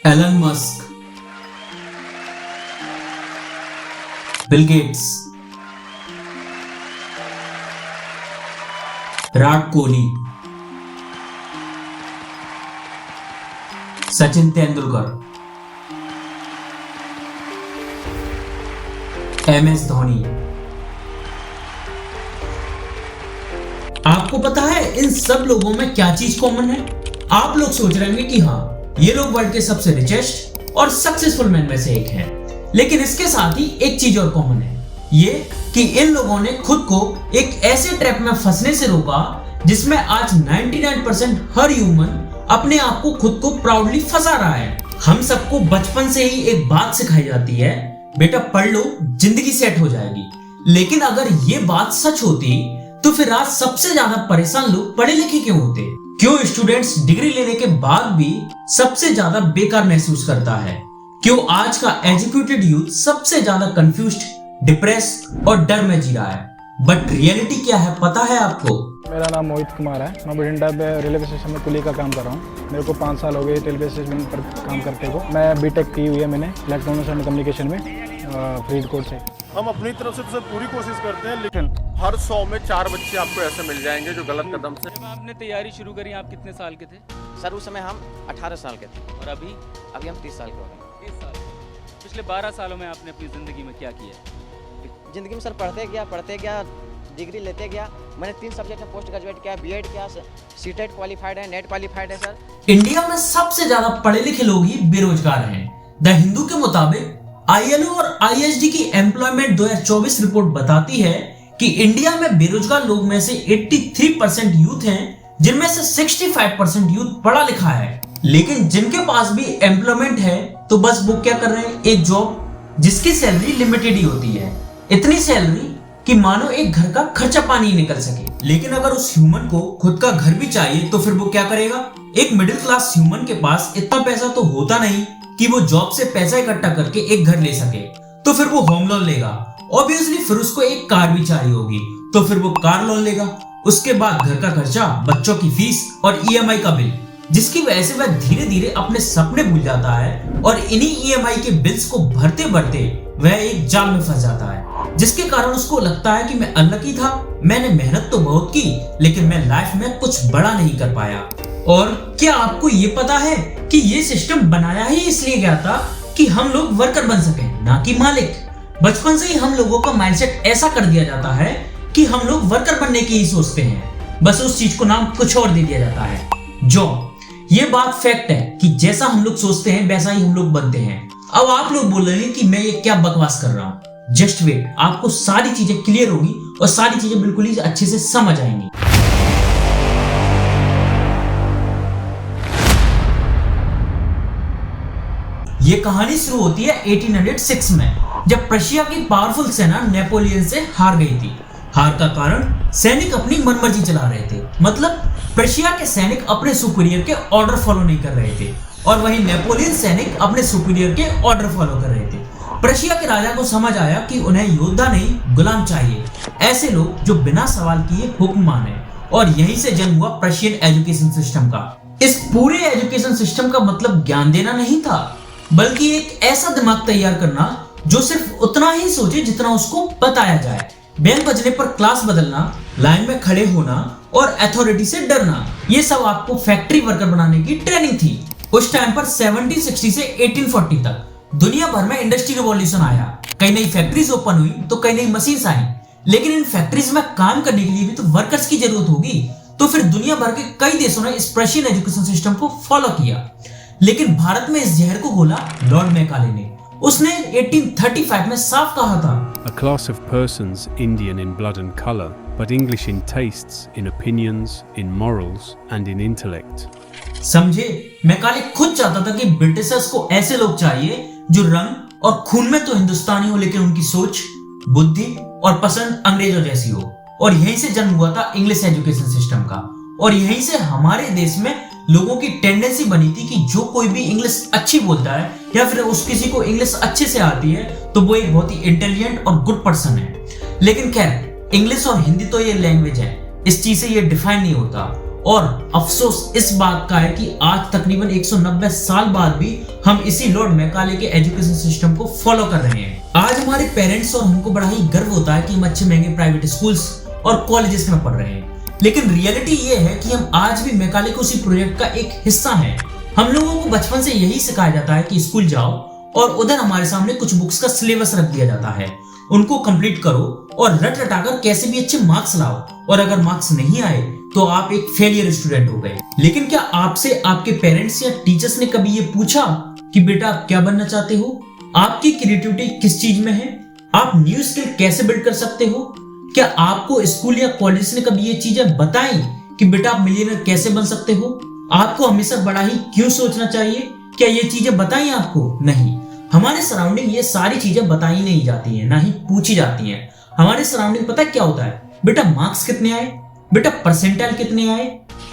Elon Musk, Bill Gates, Virat Kohli, Sachin Tendulkar, MS Dhoni. आपको पता है इन सब लोगों में क्या चीज कॉमन है? आप लोग सोच रहे होंगे कि हाँ, ये लोग वर्ल्ड के सबसे रिचेस्ट और सक्सेसफुल मैन में से एक हैं। लेकिन इसके साथ ही एक चीज और कॉमन है, ये कि इन लोगों ने खुद को एक ऐसे ट्रैप में फंसने से रोका जिसमें आज 99% हर ह्यूमन अपने आप को खुद को प्राउडली फंसा रहा है। हम सबको बचपन से ही एक बात सिखाई जाती है, बेटा पढ़ लो जिंदगी सेट हो जाएगी। लेकिन अगर ये बात सच होती तो फिर आज सबसे ज्यादा परेशान लोग पढ़े लिखे क्यों होते? क्यों स्टूडेंट्स डिग्री लेने के बाद भी सबसे ज्यादा बेकार महसूस करता है? क्यों आज का एजुकेटेड यूथ सबसे ज्यादा कंफ्यूज्ड, डिप्रेस्ड और डर में जी रहा है? बट रियलिटी क्या है पता है आपको? मेरा नाम मोहित कुमार है। मैं बठिंडा में रेलवे स्टेशन में कुली का काम कर रहा हूँ। मेरे को 5 साल हो गए रेलवे स्टेशन पर काम करते को। मैं बीटेक की हुई है मैंने इलेक्ट्रॉनिक्स एंड कम्युनिकेशन में फरीदकोट से। हम अपनी तरफ से तो पूरी कोशिश करते हैं, लेकिन हर 100 में 4 बच्चे आपको ऐसे मिल जाएंगे जो गलत कदम से। जब आपने तैयारी शुरू करी आप कितने साल के थे? सर उस समय हम 18 साल के थे और अभी हम 30 साल के हो गए। 30 साल। पिछले 12 सालों में आपने अपनी ज़िंदगी में क्या किया? ज़िंदगी में सर पढ़ते गया, डिग्री लेते गया। मैंने 3 सब्जेक्ट में पोस्ट ग्रेजुएट किया, बीएड किया, सीटेट क्वालिफाइड है, नेट क्वालिफाइड है सर। इंडिया में सबसे ज्यादा पढ़े लिखे लोग ही बेरोजगार हैं। द हिंदू के मुताबिक ILO और ISD की एम्प्लॉयमेंट 2024 रिपोर्ट बताती है कि इंडिया में बेरोजगार लोग में से 83% यूथ हैं, जिनमें से 65% यूथ पढ़ा लिखा है। लेकिन जिनके पास भी एम्प्लॉयमेंट है तो बस वो क्या कर रहे हैं, एक जॉब जिसकी सैलरी लिमिटेड ही होती है, इतनी सैलरी कि मानो एक घर का खर्चा पानी निकल सके। लेकिन अगर उस ह्यूमन को खुद का घर भी चाहिए तो फिर वो क्या करेगा? एक मिडिल क्लास ह्यूमन के पास इतना पैसा तो होता नहीं कि वो जॉब से पैसा इकट्ठा करके एक घर ले सके, तो फिर वो होम लोन लेगा। ऑब्वियसली फिर उसको एक कार भी चाहिए होगी, तो फिर वो कार लोन लेगा। उसके बाद घर का खर्चा, बच्चों की फीस और EMI का बिल, जिसकी वजह से वह धीरे धीरे अपने सपने भूल जाता है और इन्हीं EMI के बिल्स को भरते भरते वह एक जाल में फंस जाता है, जिसके कारण उसको लगता है कि मैं अनलकी था, मैंने मेहनत तो बहुत की लेकिन मैं लाइफ में कुछ बड़ा नहीं कर पाया। और क्या आपको ये पता है कि ये सिस्टम बनाया ही इसलिए गया था कि हम लोग वर्कर बन सकें, ना कि मालिक। बचपन से ही हम लोगों का माइंडसेट ऐसा कर दिया जाता है कि हम लोग वर्कर बनने की ही सोचते हैं, बस उस चीज को नाम कुछ और दे दिया जाता है, जॉब। ये बात फैक्ट है कि जैसा हम लोग सोचते हैं वैसा ही हम लोग बनते हैं। अब आप लोग बोल रहे हैं कि मैं ये क्या बकवास कर रहा हूँ। जस्ट वेट, आपको सारी चीजें क्लियर होगी और सारी चीजें बिल्कुल ही अच्छे से समझ आएंगी। ये कहानी शुरू होती है 1806 में, जब प्रशिया की पावरफुल सेना नेपोलियन से हार गई थी। हार का कारण सैनिक अपनी मनमर्जी चला रहे थे, मतलब प्रशिया के सैनिक अपने सुपीरियर के ऑर्डर फॉलो नहीं कर रहे थे और वहीं नेपोलियन सैनिक अपने सुपीरियर के ऑर्डर फॉलो कर रहे थे। प्रशिया के राजा को समझ आया कि उन्हें योद्धा नहीं गुलाम चाहिए, ऐसे लोग जो बिना सवाल किए हुक्म माने। और यहीं से जन्म हुआ प्रशियन एजुकेशन सिस्टम का। इस पूरे एजुकेशन सिस्टम का मतलब ज्ञान देना नहीं था, बल्कि एक ऐसा दिमाग तैयार करना जो सिर्फ उतना ही सोचे जितना उसको बताया जाए। बेल बजने पर क्लास बदलना, लाइन में खड़े होना और अथॉरिटी से डरना, ये सब आपको फैक्ट्री वर्कर बनाने की ट्रेनिंग थी। उस टाइम पर 1760 से 1840 तक दुनिया भर में इंडस्ट्री रिवॉल्यूशन आया। कई नई फैक्ट्रीज ओपन हुई तो कई नई मशीन्स आई, लेकिन इन फैक्ट्रीज में काम करने के लिए भी तो वर्कर्स की जरूरत होगी। तो फिर दुनिया भर के कई देशों ने इस प्रशियन एजुकेशन सिस्टम को फॉलो किया, लेकिन भारत में इस जहर को घोला लॉर्ड मैकाले ने। उसने 1835 में साफ कहा था, A class of persons Indian in blood and color, but English in tastes, in opinions, in morals and in intellect. समझे, मैकाले खुद चाहता था कि ब्रिटिशर्स को ऐसे लोग चाहिए जो रंग और खून में तो हिंदुस्तानी हो लेकिन उनकी सोच, बुद्धि और पसंद अंग्रेजों जैसी हो। और यहीं से जन्म हुआ था इंग्लिश एजुकेशन सिस्टम का। और यहीं से हमारे देश में लोगों की टेंडेंसी बनी थी कि जो कोई भी इंग्लिश अच्छी बोलता है या फिर उस किसी को इंग्लिश अच्छे से आती है तो वो एक बहुत ही इंटेलिजेंट और गुड पर्सन है। लेकिन खैर, इंग्लिश और हिंदी तो ये लैंग्वेज है, इस चीज से ये डिफाइन नहीं होता। और अफसोस इस बात का है कि आज तकरीबन 190 साल बाद भी हम इसी लॉर्ड मैकाले के एजुकेशन सिस्टम को फॉलो कर रहे हैं। आज हमारे पेरेंट्स और हमको बड़ा ही गर्व होता है कि हम अच्छे महंगे प्राइवेट स्कूल्स और कॉलेजेस में पढ़ रहे हैं, लेकिन रियलिटी ये है कि हम आज भी मैकाले के उसी प्रोजेक्ट का एक हिस्सा हैं। हम लोगों को बचपन से यही सिखाया जाता है कि स्कूल जाओ और उधर हमारे सामने कुछ बुक्स का सिलेबस रख दिया जाता है, उनको कंप्लीट करो और रट रटाकर कैसे भी अच्छे मार्क्स लाओ, और अगर मार्क्स नहीं आए तो आप एक फेलियर स्टूडेंट हो गए। लेकिन क्या आपसे आपके पेरेंट्स या टीचर्स ने कभी ये पूछा कि बेटा आप क्या बनना चाहते हो, आपकी क्रिएटिविटी किस चीज में है, आप न्यू स्किल कैसे बिल्ड कर सकते हो? क्या आपको स्कूल या कॉलेज ने कभी ये चीजें बताई कि बेटा आप मिलियनर कैसे बन सकते हो? आपको हमेशा बड़ा ही क्यों सोचना चाहिए? क्या ये चीजें बताई आपको? नहीं, हमारे सराउंडिंग ये सारी चीजें बताई नहीं जाती हैं, ना ही पूछी जाती हैं। हमारे सराउंडिंग पता क्या होता है? बेटा मार्क्स कितने आए, बेटा परसेंटाइल कितने आए।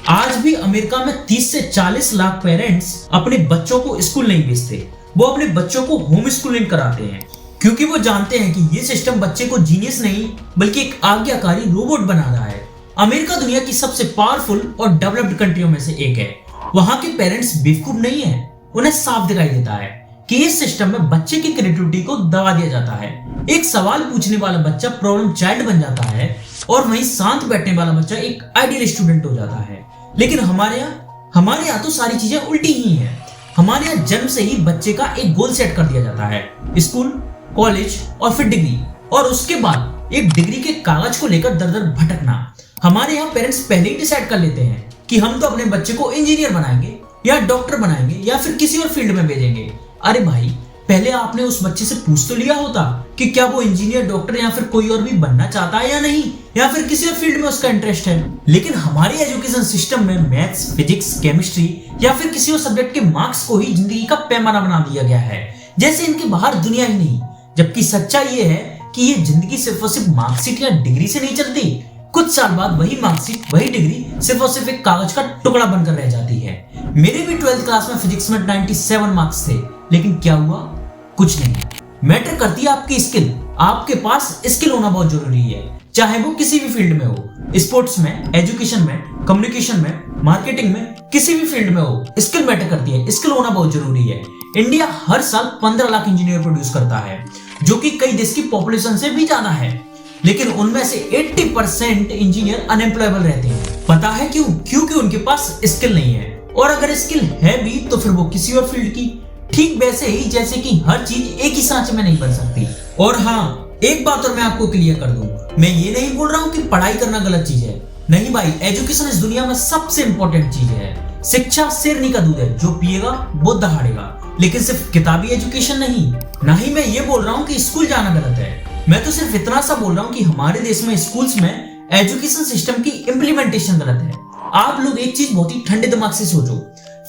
आज भी अमेरिका में 30 से 40 लाख पेरेंट्स अपने बच्चों को स्कूल नहीं भेजते, वो अपने बच्चों को होम स्कूलिंग कराते हैं, क्योंकि वो जानते हैं कि ये सिस्टम बच्चे को जीनियस नहीं बल्कि एक आज्ञाकारी रोबोट बना रहा है। अमेरिका दुनिया की सबसे पावरफुल और डेवलप्ड कंट्रियों में से एक है। वहां के पेरेंट्स बेवकूफ नहीं है, उन्हें साफ दिखाई देता है कि इस सिस्टम में बच्चे की क्रिएटिविटी को दबा दिया जाता है। एक सवाल पूछने वाला बच्चा प्रॉब्लम चाइल्ड बन जाता है और वहीं शांत बैठने वाला बच्चा एक आइडियल स्टूडेंट हो जाता है। लेकिन हमारे यहाँ तो सारी चीजें उल्टी ही हैं। हमारे यहाँ जन्म से ही बच्चे का एक गोल सेट कर दिया जाता है, स्कूल, कॉलेज और फिर डिग्री, और उसके बाद एक डिग्री के कागज को लेकर दर दर भटकना। हमारे यहाँ पेरेंट्स पहले ही डिसाइड कर लेते हैं कि हम तो अपने बच्चे को इंजीनियर बनाएंगे या डॉक्टर बनाएंगे या फिर किसी और फील्ड में भेजेंगे। अरे भाई, पहले आपने उस बच्चे से पूछ तो लिया होता कि क्या वो इंजीनियर, डॉक्टर या फिर कोई और भी बनना चाहता है या नहीं, या फिर किसी और फील्ड में उसका इंटरेस्ट है। लेकिन हमारे एजुकेशन सिस्टम में मैथ्स, फिजिक्स, केमिस्ट्री या फिर किसी और सब्जेक्ट के मार्क्स को ही जिंदगी का पैमाना बना दिया गया है, जैसे इनके बाहर दुनिया ही नहीं। जबकि सच्चाई ये है कि ये जिंदगी सिर्फ और सिर्फ मार्कशीट या डिग्री से नहीं चलती। कुछ साल बाद वही मार्कशीट, वही डिग्री सिर्फ और सिर्फ एक कागज का टुकड़ा बनकर रह जाती है। मेरे भी 12th क्लास में फिजिक्स में 97 मार्क्स थे, लेकिन क्या हुआ? कुछ नहीं। मैटर करती है आपकी स्किल। आपके पास स्किल होना बहुत जरूरी है, चाहे वो किसी भी फील्ड में हो, स्पोर्ट्स में, एजुकेशन में, कम्युनिकेशन में, मार्केटिंग में, किसी भी फील्ड में हो, स्किल मैटर करती है। स्किल होना बहुत जरूरी है। इंडिया हर साल 15 लाख इंजीनियर प्रोड्यूस करता है, जो कि कई देश की पॉपुलेशन से भी ज्यादा है, लेकिन उनमें से 80% इंजीनियर अनएम्प्लॉयबल रहते हैं। पता है क्यों? क्योंकि उनके पास स्किल नहीं है, और अगर स्किल है भी तो फिर वो किसी और फील्ड की। ठीक वैसे ही जैसे कि हर चीज एक ही सांचे में नहीं बन सकती। और हाँ, एक बात और मैं आपको क्लियर कर दूं, मैं ये नहीं बोल रहा हूँ कि पढ़ाई करना गलत चीज है। नहीं भाई, एजुकेशन इस दुनिया में सबसे इंपॉर्टेंट चीज है। शिक्षा शेरनी का दूध है, जो पिएगा वो दहाड़ेगा। लेकिन सिर्फ किताबी एजुकेशन नहीं, ना ही मैं ये बोल रहा हूँ कि स्कूल जाना गलत है। मैं तो सिर्फ इतना सा बोल रहा हूँ कि हमारे देश में स्कूल्स में एजुकेशन सिस्टम की इम्प्लीमेंटेशन गलत है। आप लोग एक चीज बहुत ही ठंडे दिमाग से सोचो,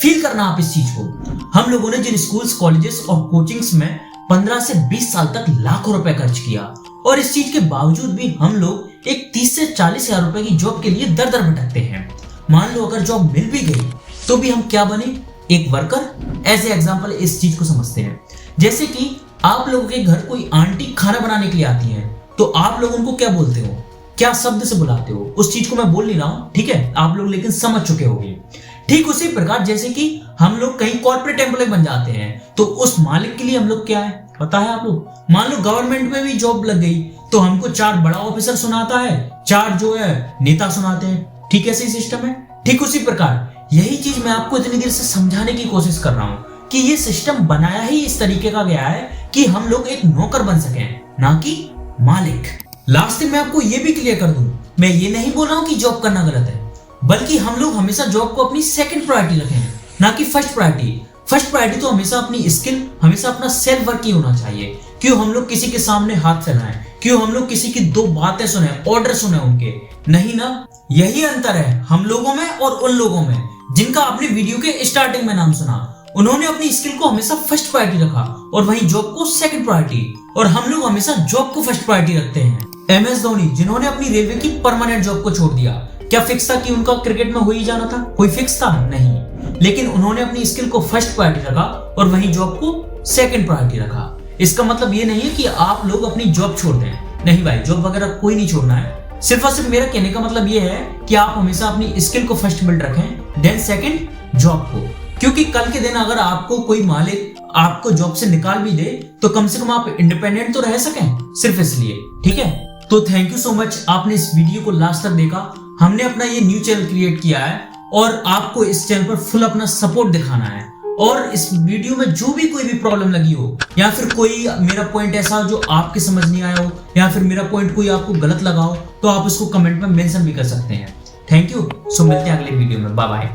फील करना आप इस चीज को। हम लोगों ने जिन स्कूल्स, कॉलेजेस और कोचिंग्स में 15 से 20 साल तक लाखों रुपए खर्च किया, और इस चीज के बावजूद भी हम लोग एक 30 से 40 हजार रुपए की जॉब के लिए दर दर भटकते हैं। मान लो अगर जॉब मिल भी गई तो भी हम क्या बने? एक वर्कर। एज ए एग्जाम्पल इस चीज को समझते हैं, जैसे कि आप लोगों के घर कोई आंटी खाना बनाने के लिए आती है, तो आप लोग उनको क्या बोलते हो, क्या शब्द से बुलाते हो? उस चीज को मैं बोल नहीं रहा हूं, ठीक है, आप लोग लेकिन समझ चुके होंगे। ठीक उसी प्रकार जैसे कि हम लोग कहीं कॉर्पोरेट एम्प्लॉय बन जाते हैं, तो उस मालिक के लिए हम लोग क्या है पता है आप लोग? मान लो गवर्नमेंट में भी जॉब लग गई तो हमको 4 बड़ा ऑफिसर सुनाता है, 4 जो है नेता सुनाते हैं। ठीक ऐसे ही सिस्टम है। ठीक उसी प्रकार यही चीज मैं आपको इतनी देर से समझाने की कोशिश कर रहा हूं कि ये सिस्टम बनाया ही इस तरीके का गया है कि हम लोग एक नौकर बन सकें, ना कि मालिक। लास्ट में मैं आपको ये भी क्लियर कर दूं, मैं ये नहीं बोल रहा हूं कि जॉब करना गलत है, बल्कि हम लोग हमेशा जॉब को अपनी सेकंड प्रायोरिटी रखें, ना कि फर्स्ट प्रायोरिटी। फर्स्ट प्रायोरिटी तो हमेशा अपनी स्किल, हमेशा अपना सेल्फ वर्क ही होना चाहिए। क्यों हम लोग किसी के सामने हाथ फैलाएं? क्यों हम लोग किसी की 2 बातें सुने, ऑर्डर सुने उनके? नहीं ना। यही अंतर है हम लोगों में और उन लोगों में जिनका आपने वीडियो के स्टार्टिंग में नाम सुना। उन्होंने अपनी स्किल को हमेशा फर्स्ट प्रायोरिटी रखा और वहीं जॉब को सेकंड प्रायोरिटी, और हम लोग हमेशा जॉब को फर्स्ट प्रायोरिटी रखते हैं। MS धोनी, जिन्होंने अपनी रेलवे की परमानेंट जॉब को छोड़ दिया, क्या फिक्स था कि उनका क्रिकेट में हो ही जाना था? कोई फिक्स था? नहीं। लेकिन उन्होंने अपनी स्किल को फर्स्ट प्रायोरिटी रखा और वहीं जॉब को सेकंड प्रायोरिटी रखा। इसका मतलब ये नहीं है कि आप लोग अपनी जॉब छोड़ दें। नहीं भाई, जॉब वगैरह कोई नहीं छोड़ना है। सिर्फ और सिर्फ मेरा कहने का मतलब ये है कि आप हमेशा अपनी स्किल को फर्स्ट बिल्ड रखें, देन सेकंड जॉब को, क्योंकि कल के दिन अगर आपको कोई मालिक आपको जॉब से निकाल भी दे तो कम से कम आप इंडिपेंडेंट तो रह सकें, सिर्फ इसलिए। ठीक है, तो थैंक यू सो मच, आपने इस वीडियो को लास्ट तक देखा। हमने अपना ये न्यू चैनल क्रिएट किया है और आपको इस चैनल पर फुल अपना सपोर्ट दिखाना है। और इस वीडियो में जो भी कोई भी प्रॉब्लम लगी हो या फिर कोई मेरा पॉइंट ऐसा जो आपके समझ नहीं आया हो या फिर मेरा पॉइंट कोई आपको गलत लगा हो तो आप इसको कमेंट में मेंशन भी कर सकते हैं। थैंक यू, सो मिलते हैं अगले वीडियो में, बाय बाय।